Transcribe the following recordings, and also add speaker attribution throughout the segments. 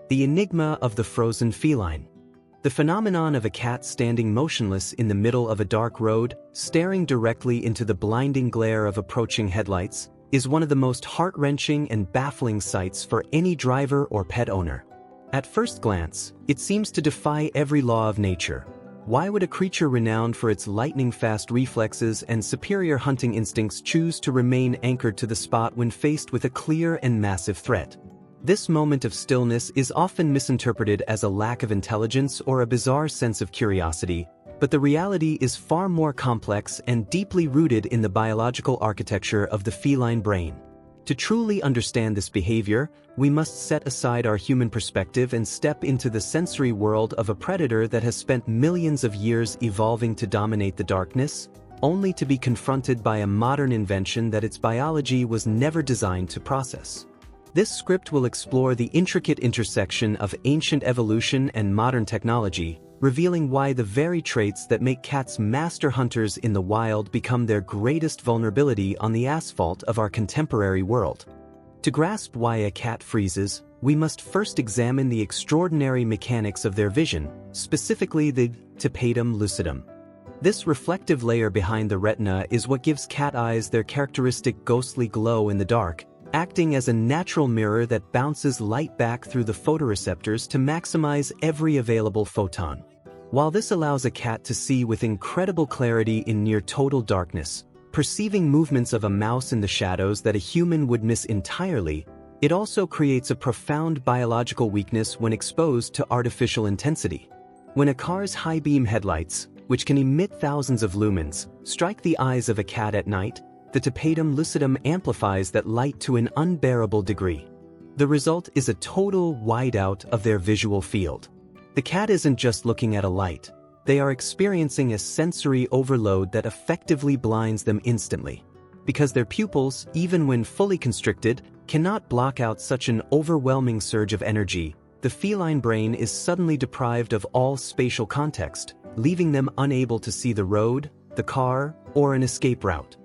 Speaker 1: The enigma of the frozen feline. The phenomenon of a cat standing motionless in the middle of a dark road, staring directly into the blinding glare of approaching headlights, is one of the most heart-wrenching and baffling sights for any driver or pet owner. At first glance, it seems to defy every law of nature. Why would a creature renowned for its lightning-fast reflexes and superior hunting instincts choose to remain anchored to the spot when faced with a clear and massive threat? This moment of stillness is often misinterpreted as a lack of intelligence or a bizarre sense of curiosity, but the reality is far more complex and deeply rooted in the biological architecture of the feline brain. To truly understand this behavior, we must set aside our human perspective and step into the sensory world of a predator that has spent millions of years evolving to dominate the darkness, only to be confronted by a modern invention that its biology was never designed to process. This script will explore the intricate intersection of ancient evolution and modern technology, revealing why the very traits that make cats master hunters in the wild become their greatest vulnerability on the asphalt of our contemporary world. To grasp why a cat freezes, we must first examine the extraordinary mechanics of their vision, specifically the tapetum lucidum. This reflective layer behind the retina is what gives cat eyes their characteristic ghostly glow in the dark, acting as a natural mirror that bounces light back through the photoreceptors to maximize every available photon. While this allows a cat to see with incredible clarity in near total darkness, perceiving movements of a mouse in the shadows that a human would miss entirely, it also creates a profound biological weakness when exposed to artificial intensity. When a car's high-beam headlights, which can emit thousands of lumens, strike the eyes of a cat at night, the tapetum lucidum amplifies that light to an unbearable degree. The result is a total whiteout of their visual field. The cat isn't just looking at a light, they are experiencing a sensory overload that effectively blinds them instantly. Because their pupils, even when fully constricted, cannot block out such an overwhelming surge of energy, the feline brain is suddenly deprived of all spatial context, leaving them unable to see the road, the car, or an escape route.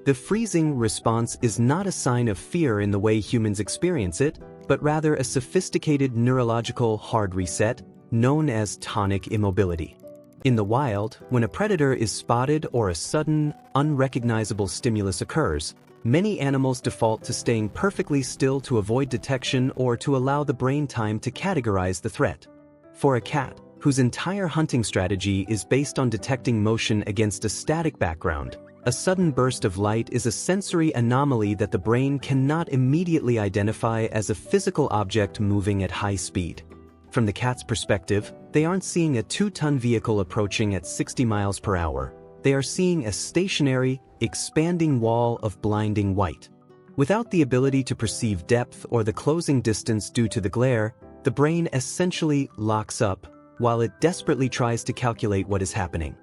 Speaker 1: The freezing response is not a sign of fear in the way humans experience it, but rather a sophisticated neurological hard reset, known as tonic immobility. In the wild, when a predator is spotted or a sudden, unrecognizable stimulus occurs, many animals default to staying perfectly still to avoid detection or to allow the brain time to categorize the threat. For a cat, whose entire hunting strategy is based on detecting motion against a static background, a sudden burst of light is a sensory anomaly that the brain cannot immediately identify as a physical object moving at high speed. From the cat's perspective, they aren't seeing a 2-ton vehicle approaching at 60 miles per hour. They are seeing a stationary, expanding wall of blinding white. Without the ability to perceive depth or the closing distance due to the glare, the brain essentially locks up while it desperately tries to calculate what is happening.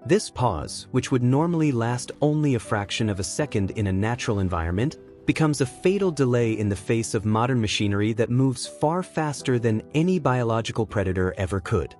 Speaker 1: This pause, which would normally last only a fraction of a second in a natural environment, becomes a fatal delay in the face of modern machinery that moves far faster than any biological predator ever could.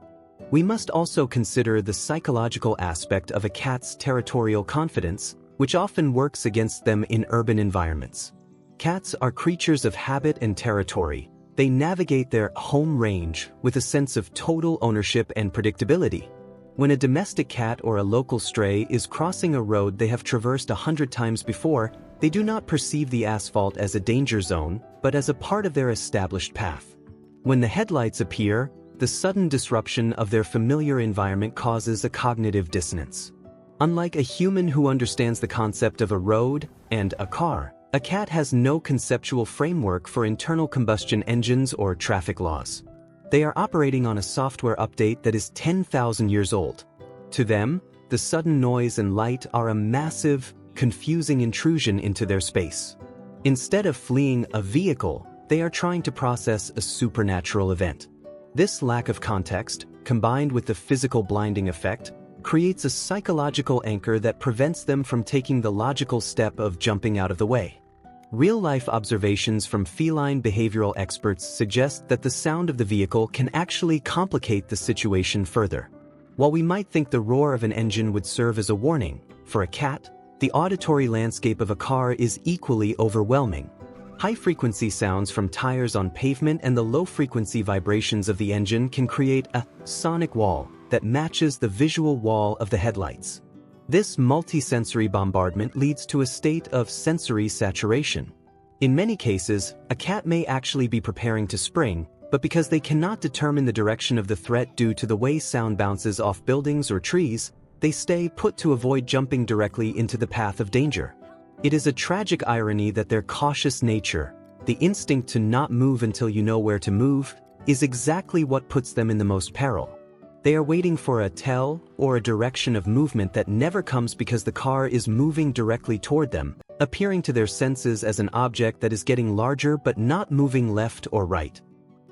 Speaker 1: We must also consider the psychological aspect of a cat's territorial confidence, which often works against them in urban environments. Cats are creatures of habit and territory. They navigate their home range with a sense of total ownership and predictability. When a domestic cat or a local stray is crossing a road they have traversed 100 times before, they do not perceive the asphalt as a danger zone, but as a part of their established path. When the headlights appear, the sudden disruption of their familiar environment causes a cognitive dissonance. Unlike a human who understands the concept of a road and a car, a cat has no conceptual framework for internal combustion engines or traffic laws. They are operating on a software update that is 10,000 years old. To them, the sudden noise and light are a massive, confusing intrusion into their space. Instead of fleeing a vehicle, they are trying to process a supernatural event. This lack of context, combined with the physical blinding effect, creates a psychological anchor that prevents them from taking the logical step of jumping out of the way. Real-life observations from feline behavioral experts suggest that the sound of the vehicle can actually complicate the situation further. While we might think the roar of an engine would serve as a warning, for a cat, the auditory landscape of a car is equally overwhelming. High-frequency sounds from tires on pavement and the low-frequency vibrations of the engine can create a sonic wall that matches the visual wall of the headlights. This multi-sensory bombardment leads to a state of sensory saturation. In many cases, a cat may actually be preparing to spring, but because they cannot determine the direction of the threat due to the way sound bounces off buildings or trees, they stay put to avoid jumping directly into the path of danger. It is a tragic irony that their cautious nature, the instinct to not move until you know where to move, is exactly what puts them in the most peril. They are waiting for a tell or a direction of movement that never comes because the car is moving directly toward them, appearing to their senses as an object that is getting larger but not moving left or right.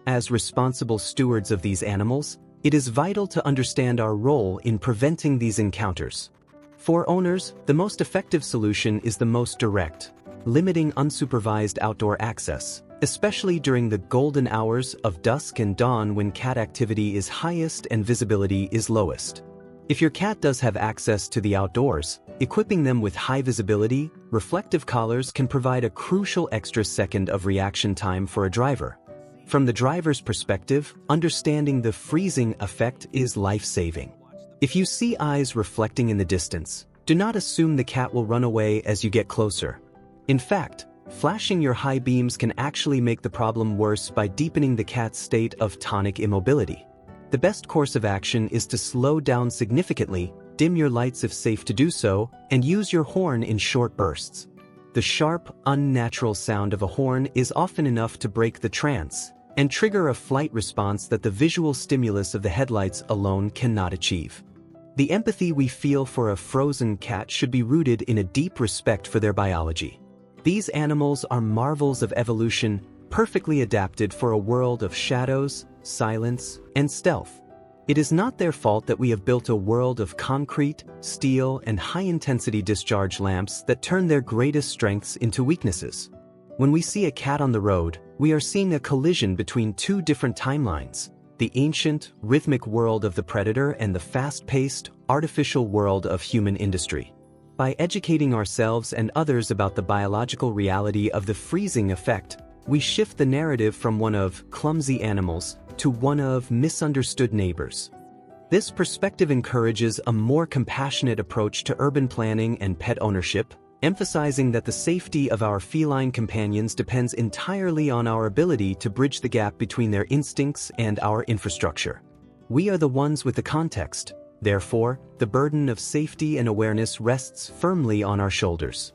Speaker 1: As responsible stewards of these animals, it is vital to understand our role in preventing these encounters. For owners, the most effective solution is the most direct, limiting unsupervised outdoor access, especially during the golden hours of dusk and dawn when cat activity is highest and visibility is lowest. If your cat does have access to the outdoors, equipping them with high visibility, reflective collars can provide a crucial extra second of reaction time for a driver. From the driver's perspective, understanding the freezing effect is life-saving. If you see eyes reflecting in the distance, do not assume the cat will run away as you get closer. In fact, flashing your high beams can actually make the problem worse by deepening the cat's state of tonic immobility. The best course of action is to slow down significantly, dim your lights if safe to do so, and use your horn in short bursts. The sharp, unnatural sound of a horn is often enough to break the trance and trigger a flight response that the visual stimulus of the headlights alone cannot achieve. The empathy we feel for a frozen cat should be rooted in a deep respect for their biology. These animals are marvels of evolution, perfectly adapted for a world of shadows, silence, and stealth. It is not their fault that we have built a world of concrete, steel, and high-intensity discharge lamps that turn their greatest strengths into weaknesses. When we see a cat on the road, we are seeing a collision between two different timelines: the ancient, rhythmic world of the predator and the fast-paced, artificial world of human industry. By educating ourselves and others about the biological reality of the freezing effect, we shift the narrative from one of clumsy animals to one of misunderstood neighbors. This perspective encourages a more compassionate approach to urban planning and pet ownership, emphasizing that the safety of our feline companions depends entirely on our ability to bridge the gap between their instincts and our infrastructure. We are the ones with the context. Therefore, the burden of safety and awareness rests firmly on our shoulders.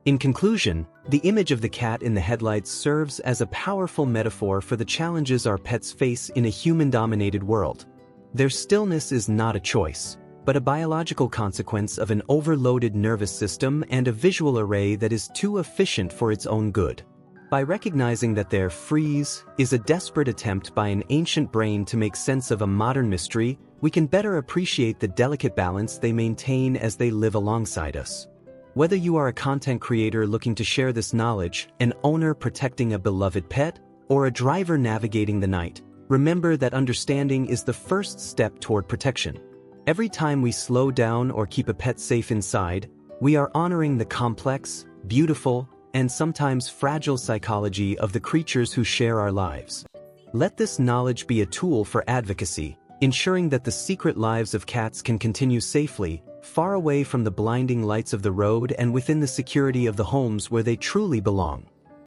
Speaker 1: In conclusion, the image of the cat in the headlights serves as a powerful metaphor for the challenges our pets face in a human-dominated world. Their stillness is not a choice, but a biological consequence of an overloaded nervous system and a visual array that is too efficient for its own good. By recognizing that their freeze is a desperate attempt by an ancient brain to make sense of a modern mystery, we can better appreciate the delicate balance they maintain as they live alongside us. Whether you are a content creator looking to share this knowledge, an owner protecting a beloved pet, or a driver navigating the night, remember that understanding is the first step toward protection. Every time we slow down or keep a pet safe inside, we are honoring the complex, beautiful, and sometimes fragile psychology of the creatures who share our lives. Let this knowledge be a tool for advocacy, ensuring that the secret lives of cats can continue safely, far away from the blinding lights of the road and within the security of the homes where they truly belong.